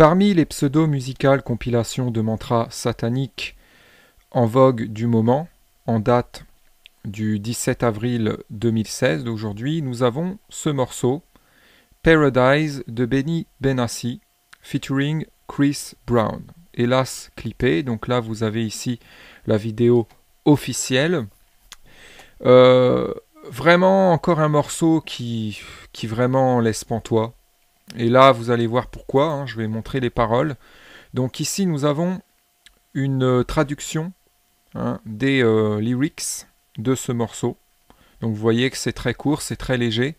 Parmi les pseudo-musicales compilations de mantras sataniques en vogue du moment, en date du 17 avril 2016 d'aujourd'hui, nous avons ce morceau, Paradise de Benny Benassi, featuring Chris Brown. Hélas clippé, donc là vous avez ici la vidéo officielle. Vraiment encore un morceau qui vraiment laisse pantois. Et là vous allez voir pourquoi, hein, je vais montrer les paroles. Donc ici nous avons une traduction des lyrics de ce morceau. Donc vous voyez que c'est très court, c'est très léger.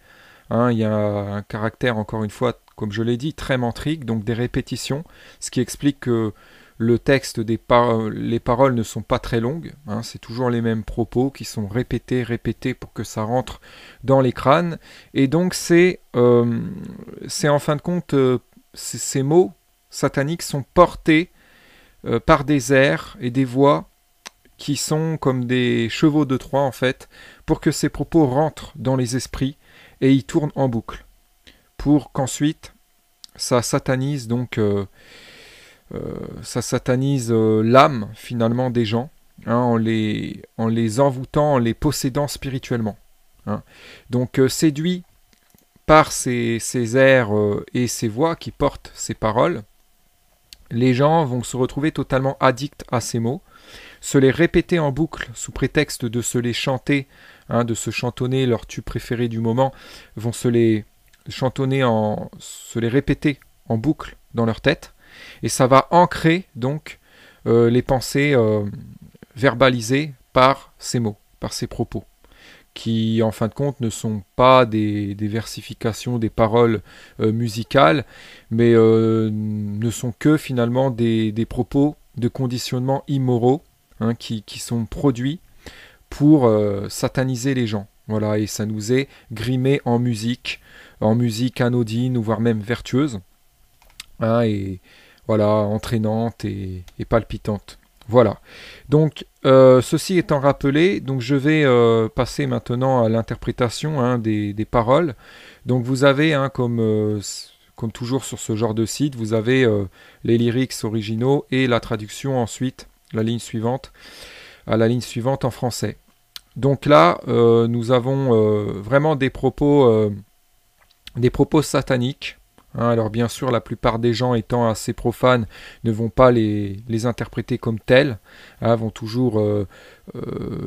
Il y a un caractère, encore une fois, comme je l'ai dit, très mantrique, donc des répétitions, ce qui explique que le texte, les paroles ne sont pas très longues. C'est toujours les mêmes propos qui sont répétés pour que ça rentre dans les crânes. Et donc c'est en fin de compte, ces mots sataniques sont portés par des airs et des voix qui sont comme des chevaux de Troie en fait, pour que ces propos rentrent dans les esprits et ils tournent en boucle, pour qu'ensuite ça satanise donc l'âme finalement des gens, en les envoûtant, en les possédant spirituellement. Donc séduit par ces airs et ces voix qui portent ces paroles, les gens vont se retrouver totalement addicts à ces mots, se les répéter en boucle sous prétexte de se les chanter, de se chantonner leur tube préféré du moment, vont se les chantonner, se les répéter en boucle dans leur tête, et ça va ancrer donc les pensées verbalisées par ces mots, par ces propos, qui en fin de compte ne sont pas des versifications, des paroles musicales, mais ne sont que finalement des propos de conditionnement immoraux, qui sont produits pour sataniser les gens. Voilà, et ça nous est grimé en musique anodine, ou voire même vertueuse, et voilà, entraînante et palpitante. Voilà. Donc, ceci étant rappelé, donc je vais passer maintenant à l'interprétation des paroles. Donc, vous avez, comme toujours sur ce genre de site, vous avez les lyrics originaux et la traduction ensuite, à la ligne suivante en français. Donc là, nous avons vraiment des propos sataniques. Alors bien sûr, la plupart des gens étant assez profanes ne vont pas les interpréter comme tels, vont toujours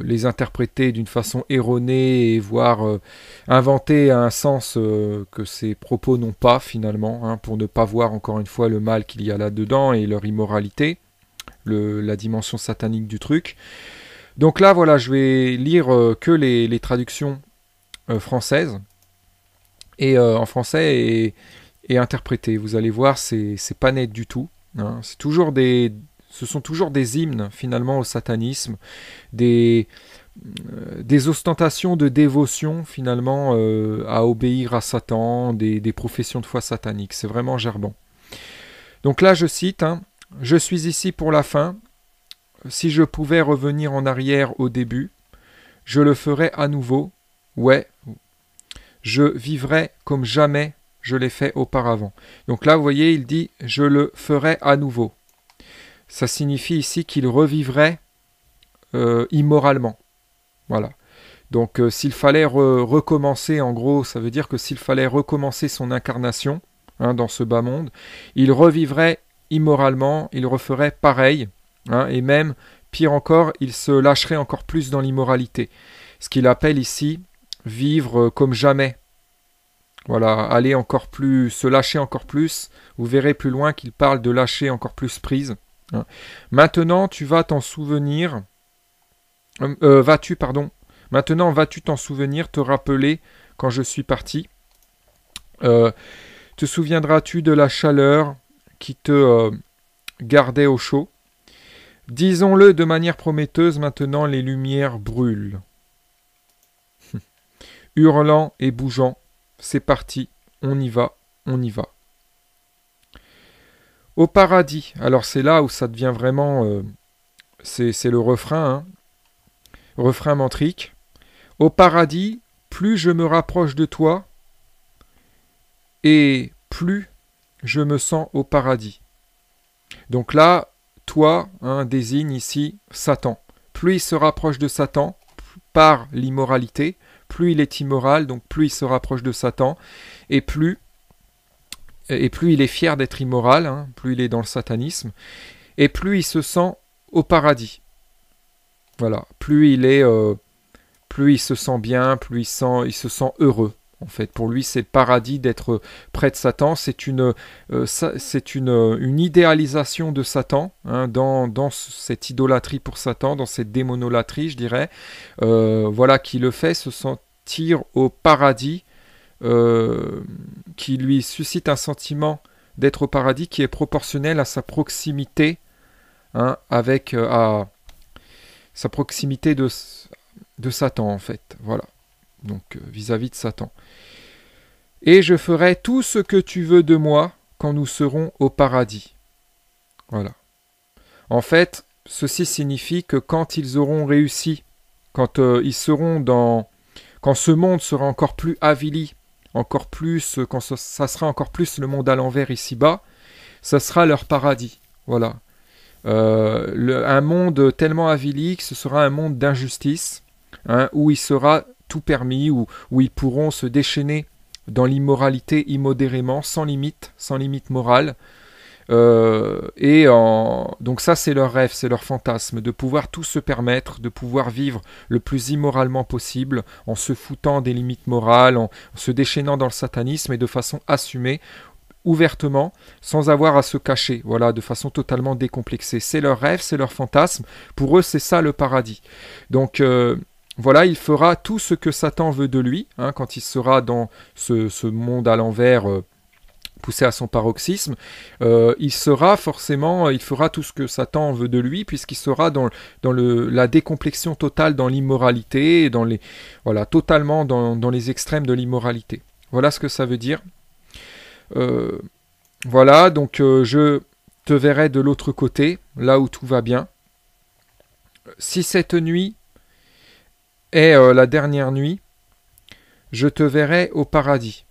les interpréter d'une façon erronée et voire inventer un sens que ces propos n'ont pas finalement, pour ne pas voir encore une fois le mal qu'il y a là-dedans et leur immoralité, la dimension satanique du truc. Donc là, voilà, je vais lire que les traductions françaises, et en français et interprétées. Vous allez voir, c'est pas net du tout. Ce sont toujours des hymnes finalement au satanisme, des ostentations de dévotion finalement à obéir à Satan, des professions de foi sataniques. C'est vraiment gerbant. Donc là, je cite, je suis ici pour la fin. Si je pouvais revenir en arrière au début, je le ferais à nouveau. Ouais, je vivrais comme jamais je l'ai fait auparavant. Donc là, vous voyez, il dit « je le ferai à nouveau ». Ça signifie ici qu'il revivrait immoralement. Voilà. Donc s'il fallait recommencer, en gros, ça veut dire que s'il fallait recommencer son incarnation dans ce bas monde, il revivrait immoralement, il referait pareil, et même, pire encore, il se lâcherait encore plus dans l'immoralité. Ce qu'il appelle ici vivre comme jamais. Voilà, aller encore plus, se lâcher encore plus. Vous verrez plus loin qu'il parle de lâcher encore plus prise. Maintenant, tu vas t'en souvenir. Maintenant, vas-tu t'en souvenir, te rappeler quand je suis parti. Te souviendras-tu de la chaleur qui te gardait au chaud? Disons-le de manière prometteuse, maintenant les lumières brûlent. Hurlant et bougeant, c'est parti, on y va, on y va. Au paradis, alors c'est là où ça devient vraiment, c'est le refrain, refrain mantrique. Au paradis, plus je me rapproche de toi, et plus je me sens au paradis. Donc là, toi, désigne ici Satan. Plus il se rapproche de Satan par l'immoralité, plus il est immoral, donc plus il se rapproche de Satan, et plus il est fier d'être immoral, plus il est dans le satanisme, et plus il se sent au paradis. Voilà, plus il se sent bien, plus il se sent heureux. En fait, pour lui, c'est le paradis d'être près de Satan. C'est une idéalisation de Satan, dans cette idolâtrie pour Satan, dans cette démonolatrie, je dirais. Voilà, qui le fait se sentir au paradis, qui lui suscite un sentiment d'être au paradis qui est proportionnel à sa proximité, à sa proximité de Satan, en fait. Voilà. Donc, vis-à-vis de Satan. Et je ferai tout ce que tu veux de moi quand nous serons au paradis. Voilà. En fait, ceci signifie que quand ils auront réussi, quand ils seront quand ce monde sera encore plus avili, encore plus, quand ça sera encore plus le monde à l'envers ici-bas, ça sera leur paradis. Voilà. Un monde tellement avili que ce sera un monde d'injustice, où il sera tout permis, où ils pourront se déchaîner dans l'immoralité immodérément, sans limite morale. Donc ça, c'est leur rêve, c'est leur fantasme, de pouvoir tout se permettre, de pouvoir vivre le plus immoralement possible, en se foutant des limites morales, en se déchaînant dans le satanisme et de façon assumée, ouvertement, sans avoir à se cacher, voilà, de façon totalement décomplexée. C'est leur rêve, c'est leur fantasme. Pour eux, c'est ça le paradis. Donc voilà, il fera tout ce que Satan veut de lui, quand il sera dans ce monde à l'envers, poussé à son paroxysme. Il fera tout ce que Satan veut de lui, puisqu'il sera dans la décomplexion totale, dans l'immoralité, totalement dans les extrêmes de l'immoralité. Voilà ce que ça veut dire. Voilà, donc je te verrai de l'autre côté, là où tout va bien. Si cette nuit est la dernière nuit, je te verrai au paradis.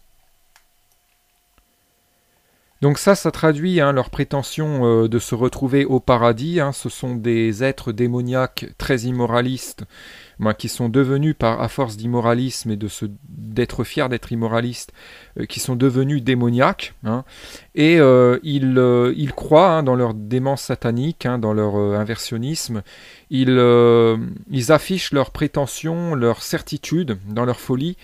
Donc ça traduit leur prétention de se retrouver au paradis. Ce sont des êtres démoniaques très immoralistes, qui sont devenus, à force d'immoralisme et d'être fiers d'être immoralistes, qui sont devenus démoniaques. Et ils croient dans leur démence satanique, dans leur inversionnisme. Ils affichent leur prétention, leur certitude, dans leur folie,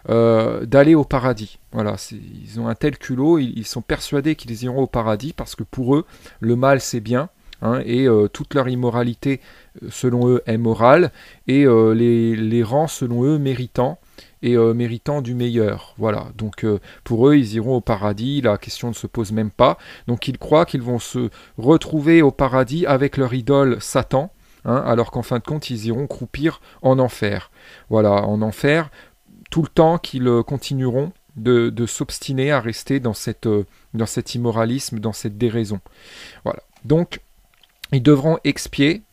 d'aller au paradis. Voilà, ils ont un tel culot, ils sont persuadés qu'ils iront au paradis parce que pour eux, le mal c'est bien, et toute leur immoralité, selon eux, est morale, et les rend, selon eux, méritants, et méritant du meilleur. Voilà, donc pour eux, ils iront au paradis, la question ne se pose même pas. Donc ils croient qu'ils vont se retrouver au paradis avec leur idole Satan, alors qu'en fin de compte, ils iront croupir en enfer. Voilà, en enfer, tout le temps qu'ils continueront de s'obstiner à rester dans cet immoralisme, dans cette déraison. Voilà. Donc, ils devront expier,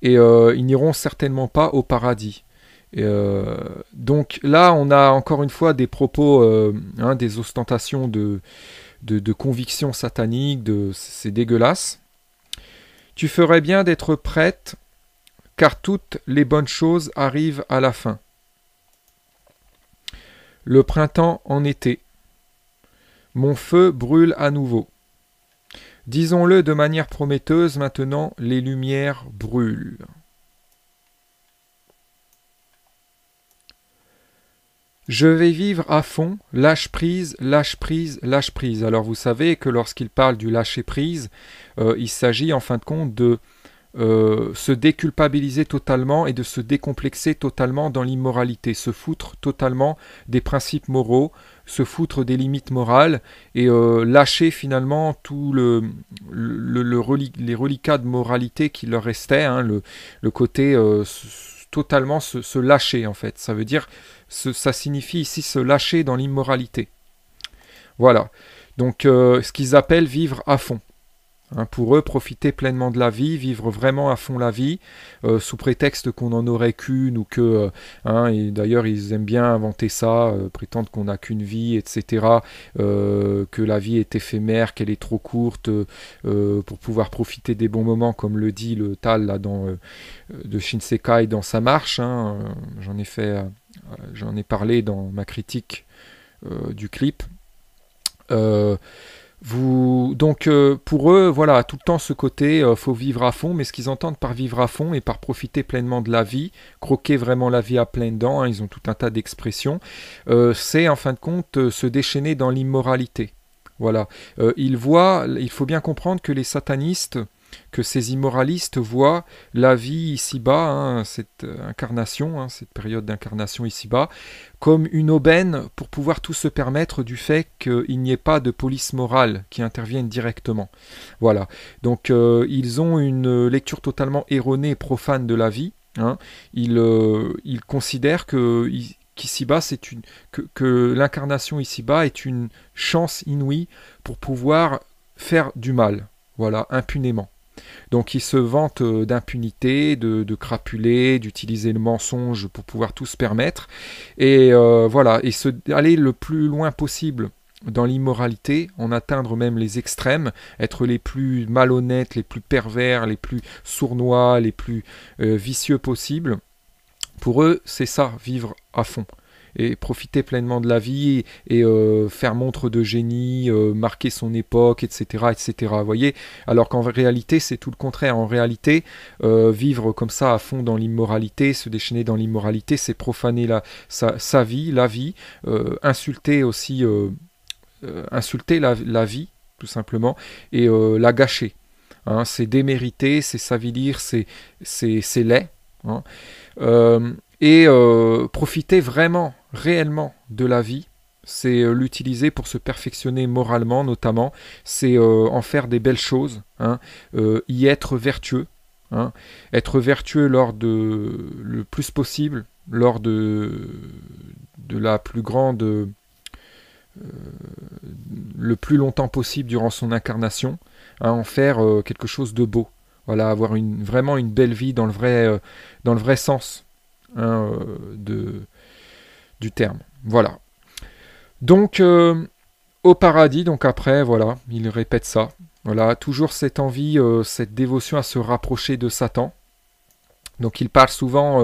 et ils n'iront certainement pas au paradis. Donc là, on a encore une fois des propos, des ostentations de convictions sataniques, c'est dégueulasse. Tu ferais bien d'être prête, car toutes les bonnes choses arrivent à la fin. Le printemps en été. Mon feu brûle à nouveau. Disons-le de manière prometteuse maintenant, les lumières brûlent. Je vais vivre à fond, lâche prise, lâche prise, lâche prise. Alors vous savez que lorsqu'il parle du lâcher prise, il s'agit en fin de compte de se déculpabiliser totalement et de se décomplexer totalement dans l'immoralité, se foutre totalement des principes moraux, se foutre des limites morales et lâcher finalement tout les reliquats de moralité qui leur restaient, le côté totalement se lâcher en fait. Ça veut dire, ça signifie ici se lâcher dans l'immoralité. Voilà. Donc ce qu'ils appellent vivre à fond. Hein, pour eux, profiter pleinement de la vie, vivre vraiment à fond la vie, sous prétexte qu'on n'en aurait qu'une ou que... et d'ailleurs, ils aiment bien inventer ça, prétendre qu'on n'a qu'une vie, etc. Que la vie est éphémère, qu'elle est trop courte pour pouvoir profiter des bons moments, comme le dit le Tal là, de Shinsekai dans sa marche. Hein, j'en ai parlé dans ma critique du clip. Pour eux, voilà, tout le temps ce côté, faut vivre à fond, mais ce qu'ils entendent par vivre à fond et par profiter pleinement de la vie, croquer vraiment la vie à pleines dents, hein, ils ont tout un tas d'expressions, c'est en fin de compte se déchaîner dans l'immoralité. Voilà. Il faut bien comprendre que les satanistes, que ces immoralistes voient la vie ici-bas, hein, cette incarnation, hein, cette période d'incarnation ici-bas, comme une aubaine pour pouvoir tout se permettre du fait qu'il n'y ait pas de police morale qui intervienne directement. Voilà. Donc ils ont une lecture totalement erronée et profane de la vie. Hein. Ils considèrent qu'ici-bas, que l'incarnation ici-bas est une chance inouïe pour pouvoir faire du mal. Voilà, impunément. Donc ils se vantent d'impunité, de crapuler, d'utiliser le mensonge pour pouvoir tout se permettre. Et voilà, et aller le plus loin possible dans l'immoralité, en atteindre même les extrêmes, être les plus malhonnêtes, les plus pervers, les plus sournois, les plus vicieux possibles. Pour eux, c'est ça, vivre à fond. Et profiter pleinement de la vie et faire montre de génie, marquer son époque, etc., etc. Vous voyez, alors qu'en réalité, c'est tout le contraire. En réalité, vivre comme ça à fond dans l'immoralité, se déchaîner dans l'immoralité, c'est profaner sa vie, la vie, insulter aussi, insulter la vie, tout simplement, et la gâcher. Hein, c'est démériter, c'est s'avilir, c'est laid. Hein. Profiter vraiment, réellement de la vie, c'est l'utiliser pour se perfectionner moralement notamment, c'est en faire des belles choses, hein, y être vertueux, hein, être vertueux le plus possible, lors de la plus grande, le plus longtemps possible durant son incarnation, hein, en faire quelque chose de beau. Voilà, avoir vraiment une belle vie dans le vrai sens, hein, du terme. Voilà. Donc, au paradis, donc après, voilà, il répète ça. Voilà, toujours cette envie, cette dévotion à se rapprocher de Satan. Donc, il parle souvent,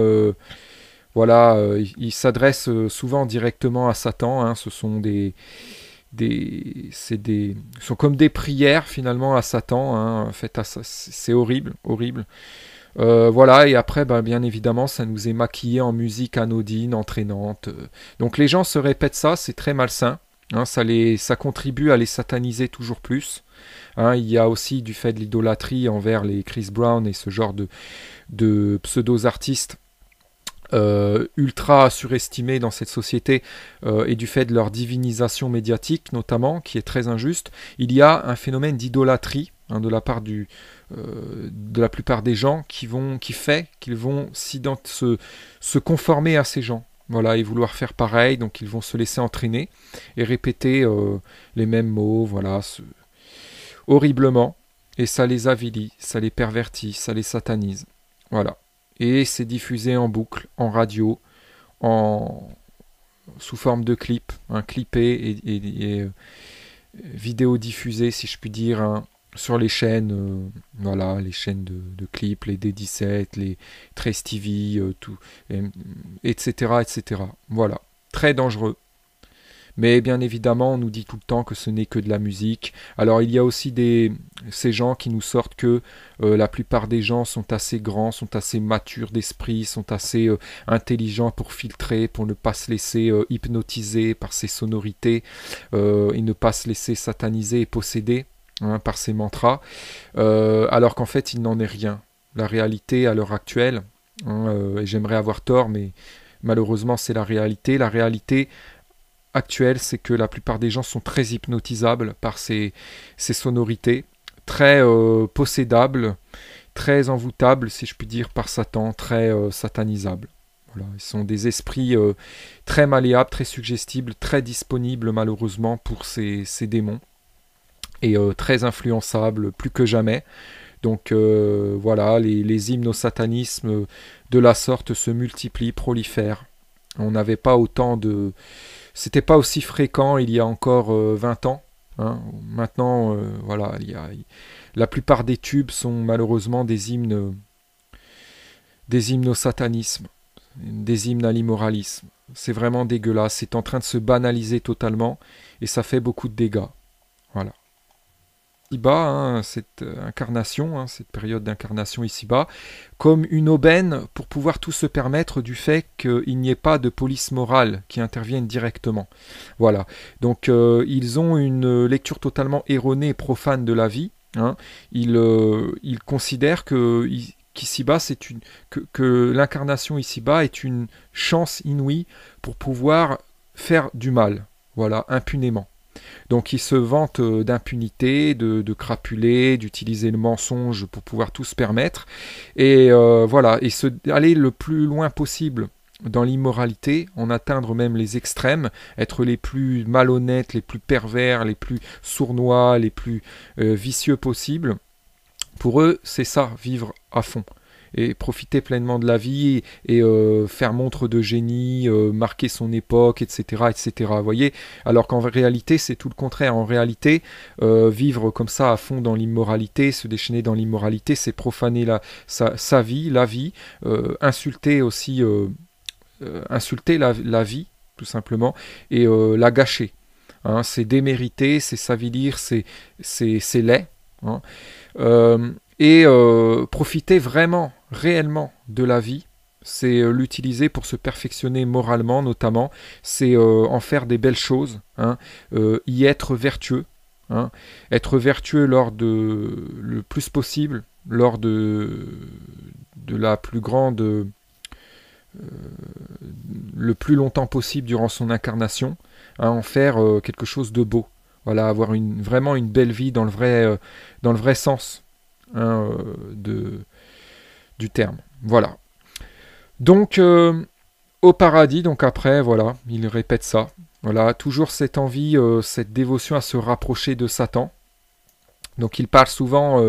voilà, il s'adresse souvent directement à Satan. Hein, ce sont sont comme des prières finalement à Satan. Hein, faites c'est horrible, horrible. Voilà, et après, bien évidemment, ça nous est maquillé en musique anodine, entraînante. Donc les gens se répètent ça, c'est très malsain. Hein, ça contribue à les sataniser toujours plus. Hein, il y a aussi du fait de l'idolâtrie envers les Chris Brown et ce genre de pseudo-artistes ultra surestimés dans cette société et du fait de leur divinisation médiatique notamment, qui est très injuste. Il y a un phénomène d'idolâtrie, hein, de la part de la plupart des gens qui fait qu'ils vont se conformer à ces gens. Voilà, et vouloir faire pareil, donc ils vont se laisser entraîner et répéter les mêmes mots, voilà, horriblement, et ça les avilit, ça les pervertit, ça les satanise. Voilà. Et c'est diffusé en boucle, en radio, sous forme de clip, hein, clippé et vidéo diffusée, si je puis dire, hein, sur les chaînes, voilà, les chaînes de clips, les D17, les Trace TV, tout, etc., etc. Voilà, très dangereux. Mais bien évidemment, on nous dit tout le temps que ce n'est que de la musique. Alors il y a aussi ces gens qui nous sortent que la plupart des gens sont assez grands, sont assez matures d'esprit, sont assez intelligents pour filtrer, pour ne pas se laisser hypnotiser par ces sonorités et ne pas se laisser sataniser et posséder, hein, par ces mantras, alors qu'en fait il n'en est rien. La réalité à l'heure actuelle, hein, et j'aimerais avoir tort, mais malheureusement c'est la réalité. La réalité actuelle, c'est que la plupart des gens sont très hypnotisables par ces sonorités, très possédables, très envoûtables, si je puis dire, par Satan, très satanisables. Voilà, ils sont des esprits très malléables, très suggestibles, très disponibles malheureusement pour ces démons. et très influençable, plus que jamais. Donc voilà, les hymnes au satanisme de la sorte se multiplient, prolifèrent. On n'avait pas autant de... C'était pas aussi fréquent il y a encore 20 ans. Hein. Maintenant, voilà, la plupart des tubes sont malheureusement des hymnes au satanisme, des hymnes à l'immoralisme. C'est vraiment dégueulasse. C'est en train de se banaliser totalement et ça fait beaucoup de dégâts. Voilà. Ici-bas, hein, cette incarnation, hein, cette période d'incarnation ici-bas, comme une aubaine pour pouvoir tout se permettre du fait qu'il n'y ait pas de police morale qui intervienne directement. Voilà. Donc ils ont une lecture totalement erronée et profane de la vie. Hein. Ils considèrent qu'ici-bas, que l'incarnation ici-bas est une chance inouïe pour pouvoir faire du mal. Voilà, impunément. Donc ils se vantent d'impunité, de crapuler, d'utiliser le mensonge pour pouvoir tout se permettre. Et voilà, et aller le plus loin possible dans l'immoralité, en atteindre même les extrêmes, être les plus malhonnêtes, les plus pervers, les plus sournois, les plus vicieux possibles. Pour eux, c'est ça, vivre à fond. Et profiter pleinement de la vie et faire montre de génie, marquer son époque, etc., etc. Vous voyez. Alors qu'en réalité, c'est tout le contraire. En réalité, vivre comme ça à fond dans l'immoralité, se déchaîner dans l'immoralité, c'est profaner sa vie, la vie, insulter aussi, insulter la vie, tout simplement, et la gâcher. Hein, c'est démériter, c'est s'avilir, c'est laid. Hein. Et profiter vraiment, réellement de la vie, c'est l'utiliser pour se perfectionner moralement notamment, c'est en faire des belles choses, hein, y être vertueux, hein, être vertueux le plus possible, lors de la plus grande, le plus longtemps possible durant son incarnation, hein, en faire quelque chose de beau. Voilà, avoir vraiment une belle vie dans le vrai sens. Hein, du terme. Voilà. Donc, au paradis, donc après, voilà, il répète ça. Voilà, toujours cette envie, cette dévotion à se rapprocher de Satan. Donc, il parle souvent,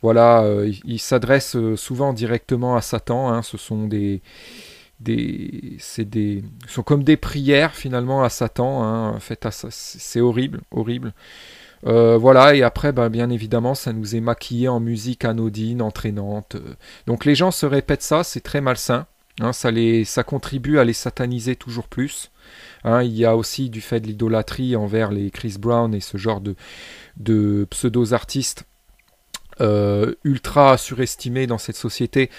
voilà, il s'adresse souvent directement à Satan. Hein, ce sont sont comme des prières finalement à Satan. Hein, faites c'est horrible, horrible. Voilà, et après, bien évidemment, ça nous est maquillé en musique anodine, entraînante. Donc les gens se répètent ça, c'est très malsain. Hein, ça contribue à les sataniser toujours plus. Hein, il y a aussi du fait de l'idolâtrie envers les Chris Brown et ce genre de pseudo-artistes ultra surestimés dans cette société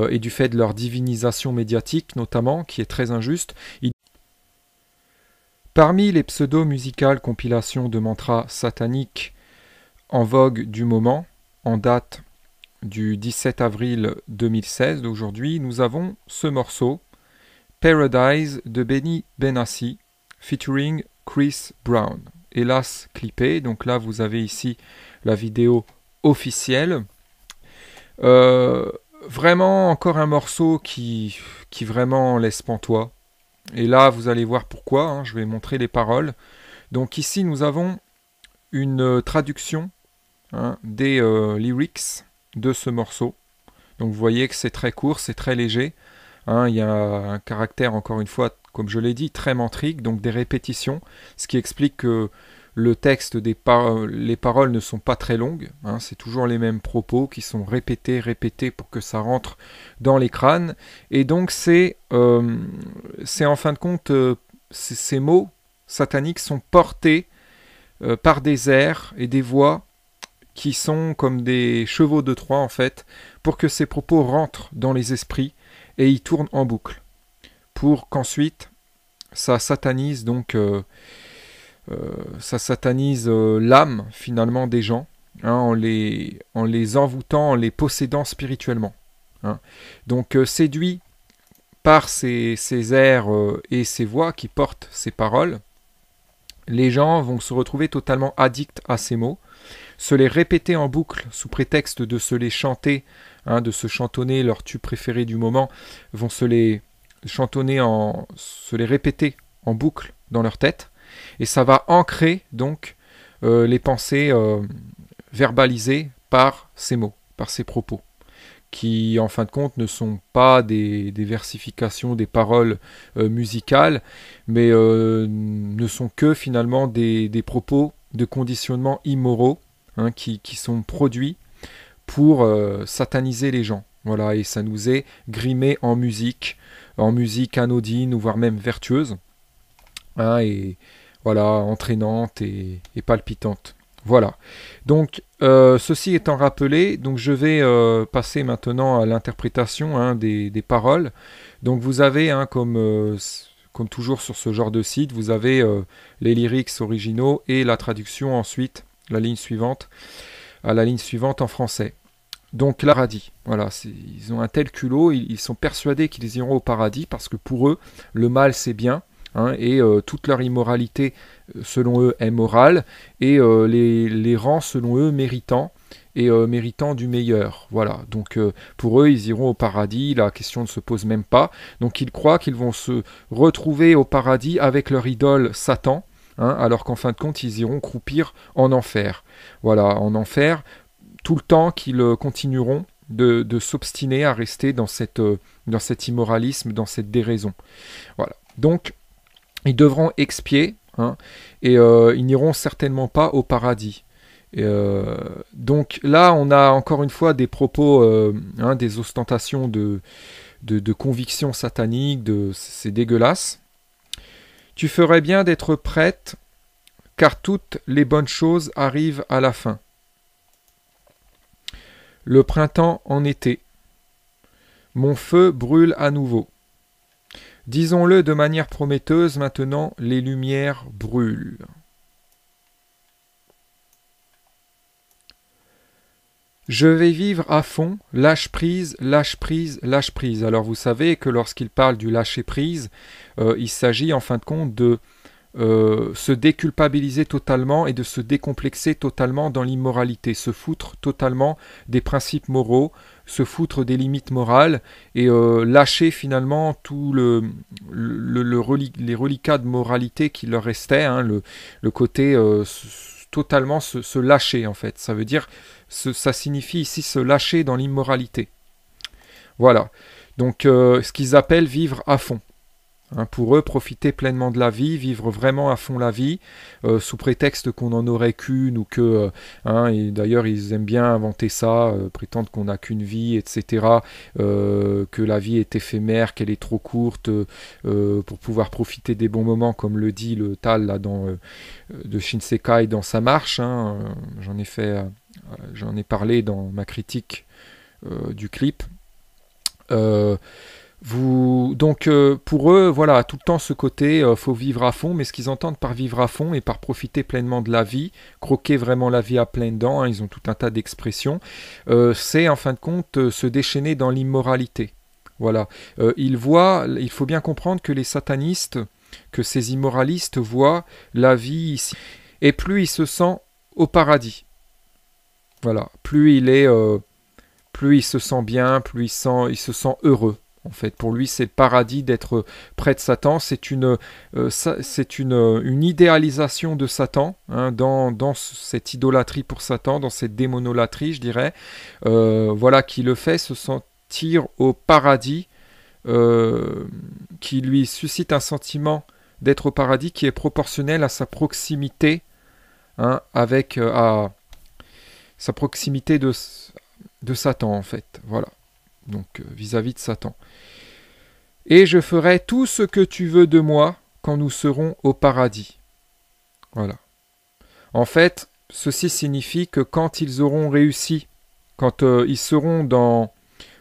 et du fait de leur divinisation médiatique notamment, qui est très injuste. Parmi les pseudo-musicales compilations de mantras sataniques en vogue du moment, en date du 17 avril 2016 d'aujourd'hui, nous avons ce morceau, Paradise de Benny Benassi, featuring Chris Brown. Hélas clippé, donc là vous avez ici la vidéo officielle. Vraiment encore un morceau qui vraiment laisse pantois. Et là, vous allez voir pourquoi, hein, je vais montrer les paroles. Donc ici, nous avons une traduction des lyrics de ce morceau. Donc vous voyez que c'est très court, c'est très léger. Hein, il y a un caractère, encore une fois, comme je l'ai dit, très mentrique, donc des répétitions, ce qui explique que le texte, les paroles ne sont pas très longues. Hein, c'est toujours les mêmes propos qui sont répétés pour que ça rentre dans les crânes. Et donc c'est en fin de compte, ces mots sataniques sont portés par des airs et des voix qui sont comme des chevaux de Troie en fait, pour que ces propos rentrent dans les esprits et y tournent en boucle, pour qu'ensuite ça satanise donc l'âme finalement des gens, hein, en les envoûtant, en les possédant spirituellement. Hein. Donc séduit par ces airs et ces voix qui portent ces paroles, les gens vont se retrouver totalement addicts à ces mots, se les répéter en boucle sous prétexte de se les chanter, hein, de se chantonner leur tube préféré du moment, vont se les répéter en boucle dans leur tête, et ça va ancrer donc les pensées verbalisées par ces mots, par ces propos, qui en fin de compte ne sont pas des versifications, des paroles musicales, mais ne sont que finalement des propos de conditionnement immoraux, hein, qui sont produits pour sataniser les gens. Voilà, et ça nous est grimé en musique anodine, ou voire même vertueuse, hein, et voilà, entraînante et palpitante. Voilà. Donc, ceci étant rappelé, donc je vais passer maintenant à l'interprétation, hein, des paroles. Donc, vous avez, hein, comme toujours sur ce genre de site, vous avez les lyrics originaux et la traduction ensuite, la ligne suivante en français. Donc, la paradis. Voilà, ils ont un tel culot, ils sont persuadés qu'ils iront au paradis parce que pour eux, le mal c'est bien. Hein, et toute leur immoralité, selon eux, est morale, et les rend, selon eux, méritants, et méritants du meilleur. Voilà, donc pour eux, ils iront au paradis, la question ne se pose même pas. Donc ils croient qu'ils vont se retrouver au paradis avec leur idole Satan, hein, alors qu'en fin de compte, ils iront croupir en enfer. Voilà, en enfer, tout le temps qu'ils continueront de s'obstiner à rester dans cet immoralisme, dans cette déraison. Voilà, donc ils devront expier, hein, et ils n'iront certainement pas au paradis. Donc là, on a encore une fois des propos, hein, des ostentations de convictions sataniques, c'est dégueulasse. Tu ferais bien d'être prête, car toutes les bonnes choses arrivent à la fin. Le printemps en été. Mon feu brûle à nouveau. Disons-le de manière prometteuse, maintenant, les lumières brûlent. Je vais vivre à fond, lâche prise, lâche prise, lâche prise. Alors vous savez que lorsqu'il parle du lâcher prise, il s'agit en fin de compte de se déculpabiliser totalement et de se décomplexer totalement dans l'immoralité, se foutre totalement des principes moraux, se foutre des limites morales et lâcher finalement tout les reliquats de moralité qui leur restaient, hein, le côté totalement se lâcher en fait. Ça veut dire, ça signifie ici se lâcher dans l'immoralité. Voilà, donc ce qu'ils appellent vivre à fond. Hein, pour eux, profiter pleinement de la vie, vivre vraiment à fond la vie, sous prétexte qu'on n'en aurait qu'une, ou que, hein, et d'ailleurs ils aiment bien inventer ça, prétendre qu'on n'a qu'une vie, etc., que la vie est éphémère, qu'elle est trop courte pour pouvoir profiter des bons moments, comme le dit le Tal là, de Shinsekai dans sa marche, hein, j'en ai parlé dans ma critique du clip. Donc pour eux, voilà, tout le temps ce côté, faut vivre à fond, mais ce qu'ils entendent par vivre à fond et par profiter pleinement de la vie, croquer vraiment la vie à pleines dents, hein, ils ont tout un tas d'expressions, c'est en fin de compte se déchaîner dans l'immoralité. Voilà, il faut bien comprendre que les satanistes, que ces immoralistes voient la vie ici, et plus il se sent au paradis. Voilà, plus il se sent bien, plus il se sent heureux. En fait, pour lui, c'est le paradis d'être près de Satan. C'est une idéalisation de Satan, hein, dans cette idolâtrie pour Satan, dans cette démonolatrie, je dirais. Voilà, qui le fait se sentir au paradis, qui lui suscite un sentiment d'être au paradis qui est proportionnel à sa proximité, hein, à sa proximité de Satan, en fait. Voilà. Donc vis-à-vis de Satan. Et je ferai tout ce que tu veux de moi quand nous serons au paradis. Voilà. En fait, ceci signifie que quand ils auront réussi, quand ils seront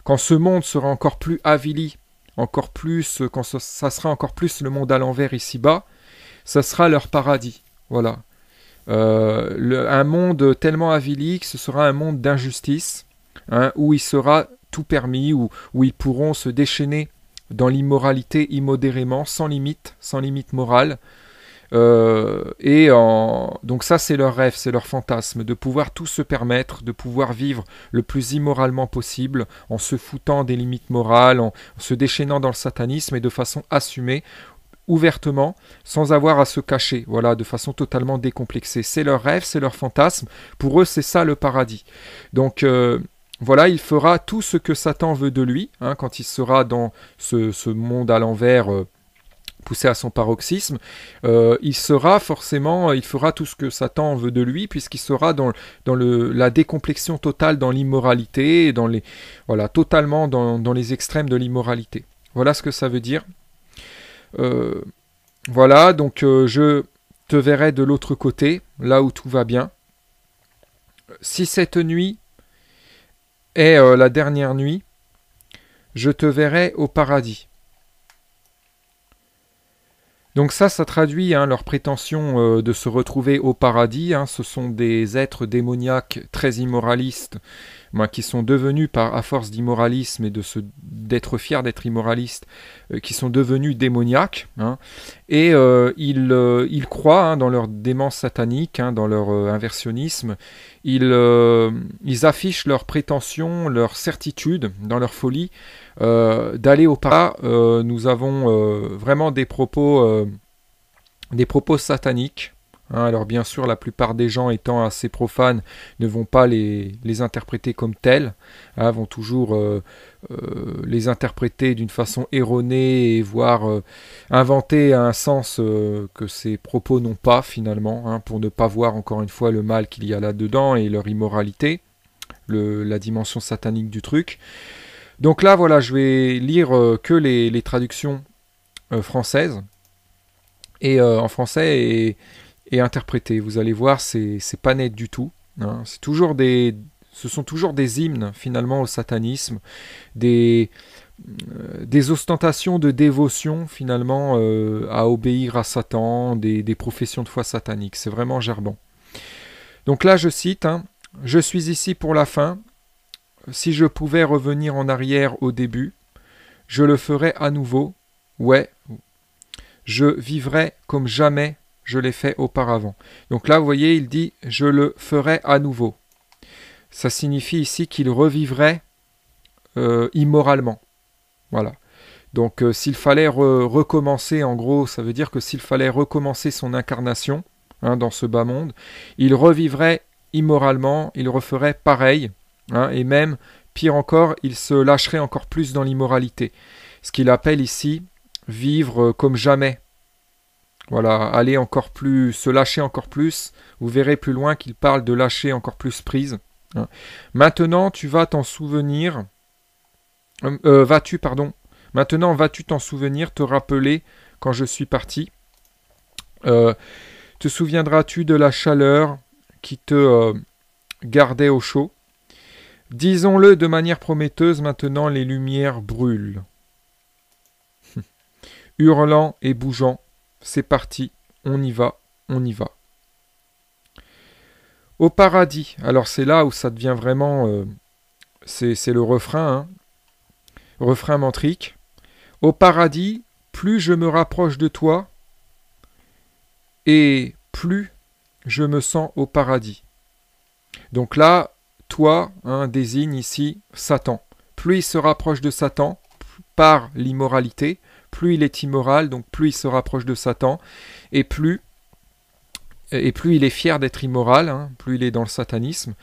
quand ce monde sera encore plus avili, encore plus, quand ça sera encore plus le monde à l'envers ici-bas, ça sera leur paradis. Voilà. Un monde tellement avili que ce sera un monde d'injustice, hein, où il sera tout permis, où ils pourront se déchaîner dans l'immoralité immodérément, sans limite morale. Donc ça, c'est leur rêve, c'est leur fantasme, de pouvoir tout se permettre, de pouvoir vivre le plus immoralement possible, en se foutant des limites morales, en se déchaînant dans le satanisme et de façon assumée, ouvertement, sans avoir à se cacher, voilà, de façon totalement décomplexée. C'est leur rêve, c'est leur fantasme. Pour eux, c'est ça le paradis. Donc voilà, il fera tout ce que Satan veut de lui, hein, quand il sera dans ce monde à l'envers, poussé à son paroxysme. Il fera tout ce que Satan veut de lui, puisqu'il sera dans la décomplexion totale, dans l'immoralité, voilà, totalement dans les extrêmes de l'immoralité. Voilà ce que ça veut dire. Voilà, donc je te verrai de l'autre côté, là où tout va bien. Si cette nuit est la dernière nuit, je te verrai au paradis. Donc ça traduit leur prétention de se retrouver au paradis. Ce sont des êtres démoniaques très immoralistes, qui sont devenus, à force d'immoralisme et d'être fiers d'être immoralistes, qui sont devenus démoniaques. Et ils croient dans leur démence satanique, dans leur inversionnisme. Ils affichent leur prétention, leur certitude, dans leur folie, d'aller au paradis. Nous avons vraiment des propos sataniques. Alors bien sûr, la plupart des gens étant assez profanes ne vont pas les interpréter comme tels, vont toujours les interpréter d'une façon erronée et voire inventer un sens que ces propos n'ont pas finalement, pour ne pas voir encore une fois le mal qu'il y a là-dedans et leur immoralité, la dimension satanique du truc. Donc là, voilà, je vais lire que les traductions françaises, et en français et interprétées. Vous allez voir, c'est pas net du tout. Ce sont toujours des hymnes finalement au satanisme, des ostentations de dévotion finalement à obéir à Satan, des professions de foi sataniques. C'est vraiment gerbant. Donc là, je cite, je suis ici pour la fin. Si je pouvais revenir en arrière au début, je le ferais à nouveau. Ouais, je vivrais comme jamais je l'ai fait auparavant. Donc là, vous voyez, il dit « je le ferai à nouveau ». Ça signifie ici qu'il revivrait immoralement. Voilà. Donc s'il fallait recommencer, en gros, ça veut dire que s'il fallait recommencer son incarnation dans ce bas monde, il revivrait immoralement, il referait pareil, et même, pire encore, il se lâcherait encore plus dans l'immoralité. Ce qu'il appelle ici vivre comme jamais. Voilà, aller encore plus, se lâcher encore plus. Vous verrez plus loin qu'il parle de lâcher encore plus prise. Maintenant, tu vas t'en souvenir. Maintenant, vas-tu t'en souvenir, te rappeler quand je suis parti. Te souviendras-tu de la chaleur qui te gardait au chaud? Disons-le de manière prometteuse, maintenant les lumières brûlent. Hurlant et bougeant, c'est parti, on y va, on y va. Au paradis, alors c'est là où ça devient vraiment, c'est le refrain, refrain mantrique. Au paradis, plus je me rapproche de toi, et plus je me sens au paradis. Donc là, toi désigne ici Satan. Plus il se rapproche de Satan par l'immoralité, plus il est immoral, donc plus il se rapproche de Satan, et plus il est fier d'être immoral, plus il est dans le satanisme,